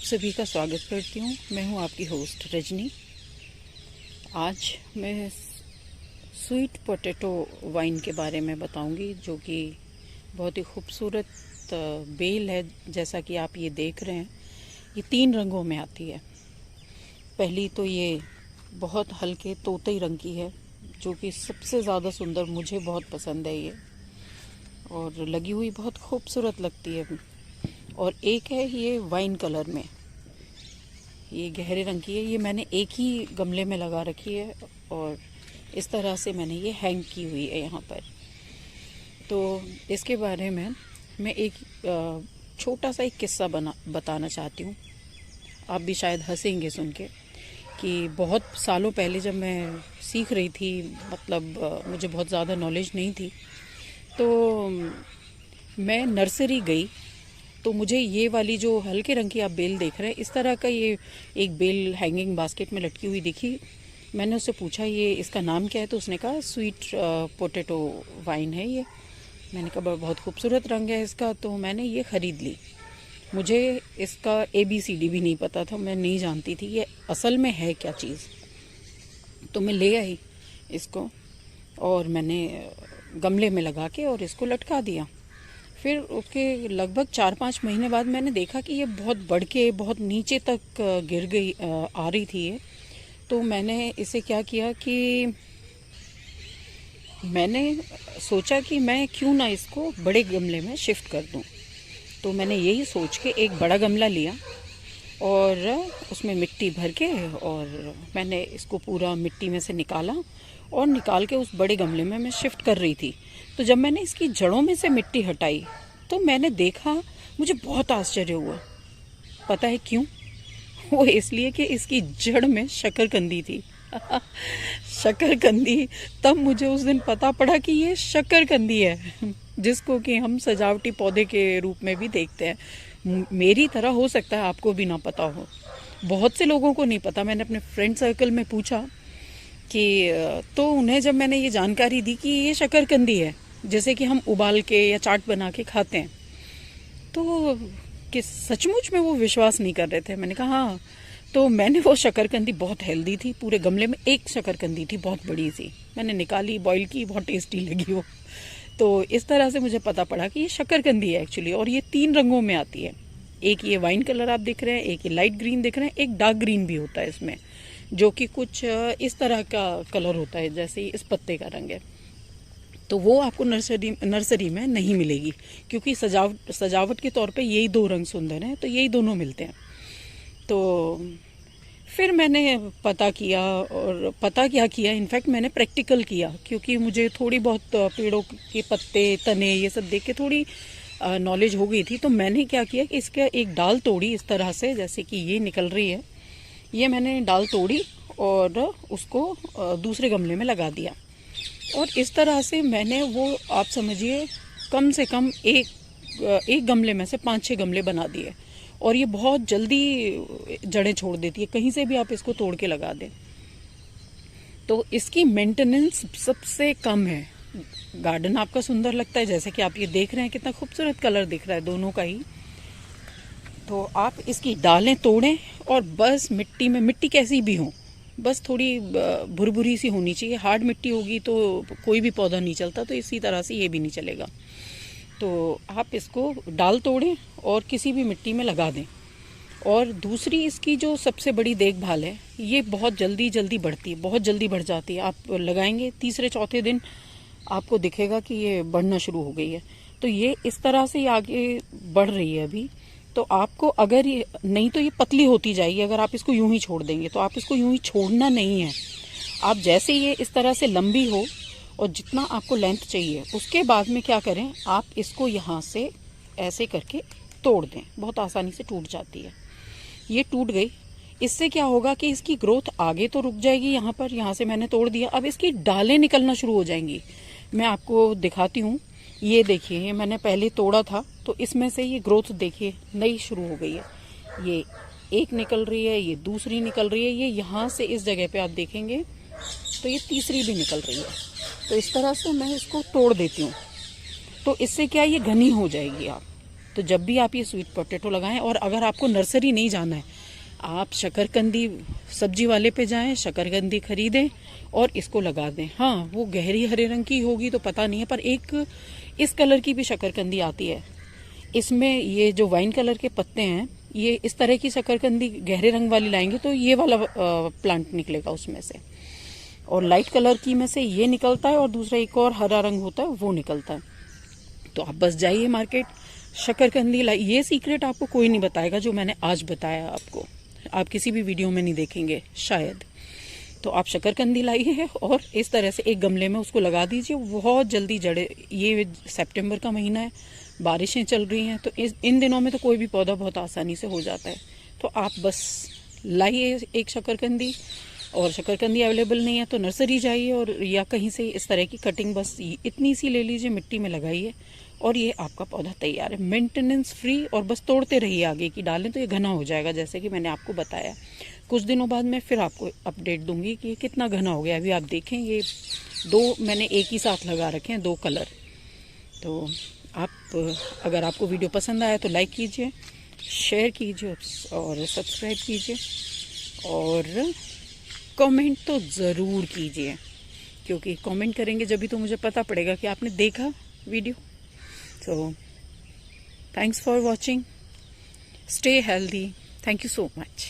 सभी का स्वागत करती हूँ। मैं हूँ आपकी होस्ट रजनी। आज मैं स्वीट पोटैटो वाइन के बारे में बताऊंगी, जो कि बहुत ही खूबसूरत बेल है। जैसा कि आप ये देख रहे हैं, ये 3 रंगों में आती है। पहली तो ये बहुत हल्के तोते रंग की है, जो कि सबसे ज़्यादा सुंदर, मुझे बहुत पसंद है ये, और लगी हुई बहुत खूबसूरत लगती है। और एक है ये वाइन कलर में, ये गहरे रंग की है। ये मैंने एक ही गमले में लगा रखी है और इस तरह से मैंने ये हैंग की हुई है यहाँ पर। तो इसके बारे में मैं एक छोटा सा एक किस्सा बताना चाहती हूँ। आप भी शायद हंसेंगे सुन के कि बहुत सालों पहले जब मैं सीख रही थी, मतलब मुझे बहुत ज़्यादा नॉलेज नहीं थी, तो मैं नर्सरी गई। तो मुझे ये वाली जो हल्के रंग की आप बेल देख रहे हैं, इस तरह का ये एक बेल हैंगिंग बास्केट में लटकी हुई दिखी। मैंने उससे पूछा ये इसका नाम क्या है, तो उसने कहा स्वीट पोटैटो वाइन है ये। मैंने कहा बहुत खूबसूरत रंग है इसका, तो मैंने ये ख़रीद ली। मुझे इसका ABCD भी नहीं पता था, मैं नहीं जानती थी ये असल में है क्या चीज़। तो मैं ले आई इसको और मैंने गमले में लगा के और इसको लटका दिया। फिर उसके लगभग 4-5 महीने बाद मैंने देखा कि ये बहुत बढ़ के बहुत नीचे तक गिर गई, आ रही थी ये। तो मैंने इसे क्या किया कि मैंने सोचा कि मैं क्यों ना इसको बड़े गमले में शिफ्ट कर दूं। तो मैंने यही सोच के एक बड़ा गमला लिया और उसमें मिट्टी भर के, और मैंने इसको पूरा मिट्टी में से निकाला और निकाल के उस बड़े गमले में मैं शिफ्ट कर रही थी। तो जब मैंने इसकी जड़ों में से मिट्टी हटाई तो मैंने देखा, मुझे बहुत आश्चर्य हुआ। पता है क्यों? वो इसलिए कि इसकी जड़ में शकरकंदी थी। शकरकंदी। तब मुझे उस दिन पता पड़ा कि ये शकरकंदी है, जिसको कि हम सजावटी पौधे के रूप में भी देखते हैं। मेरी तरह हो सकता है आपको भी ना पता हो, बहुत से लोगों को नहीं पता। मैंने अपने फ्रेंड सर्कल में पूछा कि तो उन्हें जब मैंने ये जानकारी दी कि ये शकरकंदी है, जैसे कि हम उबाल के या चाट बना के खाते हैं, तो कि सचमुच में वो विश्वास नहीं कर रहे थे। मैंने कहा हाँ। तो मैंने वो शकरकंदी, बहुत हेल्दी थी, पूरे गमले में एक शकरकंदी थी बहुत बड़ी सी, मैंने निकाली, बॉईल की, बहुत टेस्टी लगी वो। तो इस तरह से मुझे पता पड़ा कि ये शकरकंदी है एक्चुअली। और ये 3 रंगों में आती है। एक ये वाइन कलर आप दिख रहे हैं, एक ये लाइट ग्रीन दिख रहे हैं, एक डार्क ग्रीन भी होता है इसमें, जो कि कुछ इस तरह का कलर होता है जैसे इस पत्ते का रंग है। तो वो आपको नर्सरी में नहीं मिलेगी, क्योंकि सजावट के तौर पे यही 2 रंग सुंदर हैं, तो यही दोनों मिलते हैं। तो फिर मैंने पता किया, और पता क्या किया, इनफैक्ट मैंने प्रैक्टिकल किया, क्योंकि मुझे थोड़ी बहुत पेड़ों के पत्ते, तने, ये सब देख के थोड़ी नॉलेज हो गई थी। तो मैंने क्या किया कि इसका एक डाल तोड़ी इस तरह से, जैसे कि ये निकल रही है, ये मैंने डाल तोड़ी और उसको दूसरे गमले में लगा दिया। और इस तरह से मैंने वो, आप समझिए, कम से कम एक गमले में से 5-6 गमले बना दिए। और ये बहुत जल्दी जड़ें छोड़ देती है, कहीं से भी आप इसको तोड़ के लगा दें। तो इसकी मेंटेनेंस सबसे कम है। गार्डन आपका सुंदर लगता है, जैसे कि आप ये देख रहे हैं, कितना खूबसूरत कलर दिख रहा है दोनों का ही। तो आप इसकी डालें तोड़ें और बस मिट्टी में, मिट्टी कैसी भी हो, बस थोड़ी भुरभुरी सी होनी चाहिए। हार्ड मिट्टी होगी तो कोई भी पौधा नहीं चलता, तो इसी तरह से ये भी नहीं चलेगा। तो आप इसको डाल तोड़ें और किसी भी मिट्टी में लगा दें। और दूसरी, इसकी जो सबसे बड़ी देखभाल है, ये बहुत जल्दी बढ़ती है, बहुत जल्दी बढ़ जाती है। आप लगाएंगे 3-4 दिन आपको दिखेगा कि ये बढ़ना शुरू हो गई है। तो ये इस तरह से आगे बढ़ रही है अभी। तो आपको, अगर ये नहीं तो ये पतली होती जाएगी अगर आप इसको यूं ही छोड़ देंगे। तो आप इसको यूं ही छोड़ना नहीं है। आप जैसे ये इस तरह से लंबी हो और जितना आपको लेंथ चाहिए, उसके बाद में क्या करें, आप इसको यहाँ से ऐसे करके तोड़ दें। बहुत आसानी से टूट जाती है। ये टूट गई। इससे क्या होगा कि इसकी ग्रोथ आगे तो रुक जाएगी, यहाँ से मैंने तोड़ दिया, अब इसकी डालें निकलना शुरू हो जाएंगी। मैं आपको दिखाती हूँ। ये देखिए, ये मैंने पहले तोड़ा था, तो इसमें से ये ग्रोथ देखिए नई शुरू हो गई है। ये एक निकल रही है, ये दूसरी निकल रही है, ये यहाँ से इस जगह पे आप देखेंगे तो ये तीसरी भी निकल रही है। तो इस तरह से मैं इसको तोड़ देती हूँ। तो इससे क्या, ये घनी हो जाएगी। आप तो जब भी आप ये स्वीट पोटैटो लगाएं, और अगर आपको नर्सरी नहीं जाना है, आप शकरकंदी सब्जी वाले पे जाएं, शकरकंदी खरीदें और इसको लगा दें। हाँ, वो गहरी हरे रंग की होगी तो पता नहीं है, पर एक इस कलर की भी शकरकंदी आती है। इसमें ये जो वाइन कलर के पत्ते हैं, ये इस तरह की शकरकंदी गहरे रंग वाली लाएंगे तो ये वाला प्लांट निकलेगा उसमें से, और लाइट कलर की में से ये निकलता है, और दूसरा एक और हरा रंग होता है वो निकलता है। तो आप बस जाइए मार्केट, शकरकंदी लाई। ये सीक्रेट आपको कोई नहीं बताएगा जो मैंने आज बताया आपको, आप किसी भी वीडियो में नहीं देखेंगे शायद। तो आप शकरकंदी लाइए और इस तरह से एक गमले में उसको लगा दीजिए, बहुत जल्दी जड़े। ये सितंबर का महीना है, बारिशें चल रही हैं, तो इन दिनों में तो कोई भी पौधा बहुत आसानी से हो जाता है। तो आप बस लाइए एक शकरकंदी, और शकरकंदी अवेलेबल नहीं है तो नर्सरी जाइए, और या कहीं से इस तरह की कटिंग बस इतनी सी ले लीजिए, मिट्टी में लगाइए, और ये आपका पौधा तैयार है, मेंटेनेंस फ्री। और बस तोड़ते रहिए, आगे की डालें तो ये घना हो जाएगा, जैसे कि मैंने आपको बताया। कुछ दिनों बाद मैं फिर आपको अपडेट दूंगी कि ये कितना घना हो गया। अभी आप देखें, ये दो मैंने एक ही साथ लगा रखे हैं, 2 कलर। तो आप, अगर आपको वीडियो पसंद आया तो लाइक कीजिए, शेयर कीजिए और सब्सक्राइब कीजिए, और कमेंट तो ज़रूर कीजिए, क्योंकि कमेंट करेंगे जब भी तो मुझे पता पड़ेगा कि आपने देखा video. So, thanks for watching. Stay healthy. Thank you so much.